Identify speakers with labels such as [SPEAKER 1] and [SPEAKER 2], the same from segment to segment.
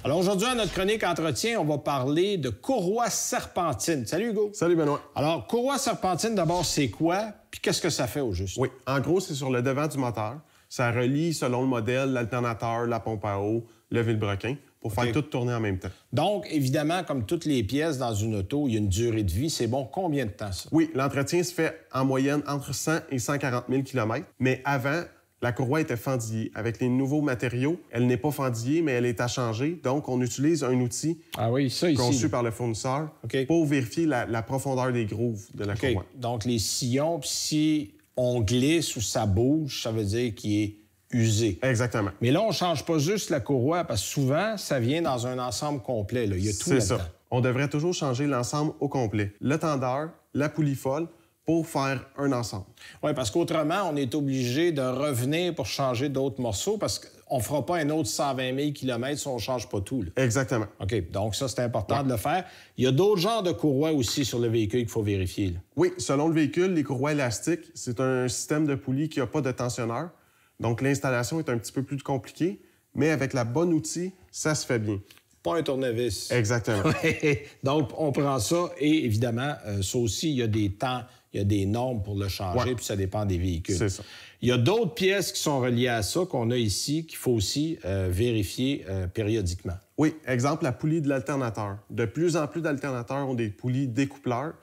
[SPEAKER 1] Alors aujourd'hui, à notre chronique Entretien, on va parler de courroie serpentine. Salut Hugo.
[SPEAKER 2] Salut Benoît.
[SPEAKER 1] Alors, courroie serpentine, d'abord, c'est quoi? Puis qu'est-ce que ça fait au juste?
[SPEAKER 2] Oui, en gros, c'est sur le devant du moteur. Ça relie, selon le modèle, l'alternateur, la pompe à eau, le vilebrequin, pour faire tout tourner en même temps.
[SPEAKER 1] Donc, évidemment, comme toutes les pièces dans une auto, il y a une durée de vie. C'est bon combien de temps, ça?
[SPEAKER 2] Oui, l'entretien se fait en moyenne entre 100 et 140 000 km. Mais avant, la courroie était fendillée. Avec les nouveaux matériaux, elle n'est pas fendillée, mais elle est à changer. Donc, on utilise un outil conçu par le fournisseur pour vérifier la profondeur des grooves de la courroie.
[SPEAKER 1] Donc, les sillons, puis si on glisse ou ça bouge, ça veut dire qu'il est usé.
[SPEAKER 2] Exactement.
[SPEAKER 1] Mais là, on ne change pas juste la courroie, parce que souvent, ça vient dans un ensemble complet. Là. Il y a tout là-dedans.
[SPEAKER 2] C'est ça. On devrait toujours changer l'ensemble au complet. Le tendeur, la poulie folle, pour faire un ensemble.
[SPEAKER 1] Oui, parce qu'autrement, on est obligé de revenir pour changer d'autres morceaux parce qu'on ne fera pas un autre 120 000 km si on ne change pas tout. Là.
[SPEAKER 2] Exactement.
[SPEAKER 1] OK, donc ça, c'est important de le faire. Il y a d'autres genres de courroies aussi sur le véhicule qu'il faut vérifier. Là.
[SPEAKER 2] Oui, selon le véhicule, les courroies élastiques, c'est un système de poulie qui n'a pas de tensionneur. Donc, l'installation est un petit peu plus compliquée, mais avec la bonne outil, ça se fait bien.
[SPEAKER 1] Pas un tournevis.
[SPEAKER 2] Exactement.
[SPEAKER 1] Donc, on prend ça et évidemment, ça aussi, il y a des temps, il y a des normes pour le changer, puis ça dépend des véhicules.
[SPEAKER 2] C'est ça.
[SPEAKER 1] Il y a d'autres pièces qui sont reliées à ça qu'on a ici qu'il faut aussi vérifier périodiquement.
[SPEAKER 2] Oui, exemple, la poulie de l'alternateur. De plus en plus d'alternateurs ont des poulies découpleurs,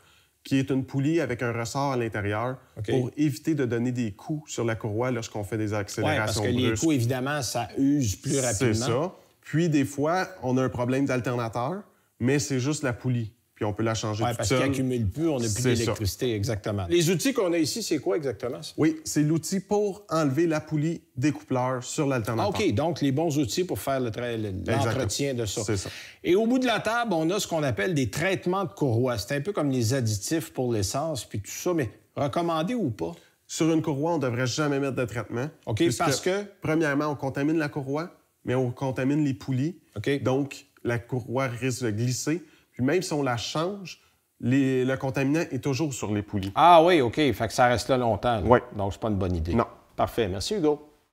[SPEAKER 2] qui est une poulie avec un ressort à l'intérieur pour éviter de donner des coups sur la courroie lorsqu'on fait des accélérations brusques.
[SPEAKER 1] Oui, parce que les coups, évidemment, ça use plus rapidement.
[SPEAKER 2] C'est ça. Puis, des fois, on a un problème d'alternateur, mais c'est juste la poulie. Puis, on peut la changer toute
[SPEAKER 1] parce
[SPEAKER 2] seule.
[SPEAKER 1] qu'il n'accumule plus, on n'a plus d'électricité, exactement. Les outils qu'on a ici, c'est quoi exactement, ça?
[SPEAKER 2] Oui, c'est l'outil pour enlever la poulie découpleur sur l'alternateur.
[SPEAKER 1] OK, donc les bons outils pour faire l'entretien de ça.
[SPEAKER 2] C'est ça.
[SPEAKER 1] Et au bout de la table, on a ce qu'on appelle des traitements de courroie. C'est un peu comme les additifs pour l'essence, puis tout ça, mais recommandé ou pas?
[SPEAKER 2] Sur une courroie, on ne devrait jamais mettre de traitement.
[SPEAKER 1] OK, parce que?
[SPEAKER 2] Premièrement, on contamine la courroie, mais on contamine les poulies. Donc, la courroie risque de glisser. Puis même si on la change, le contaminant est toujours sur les poulies.
[SPEAKER 1] Ah oui, OK. Fait que ça reste là longtemps.
[SPEAKER 2] Oui.
[SPEAKER 1] Donc, c'est pas une bonne idée.
[SPEAKER 2] Non.
[SPEAKER 1] Parfait. Merci, Hugo.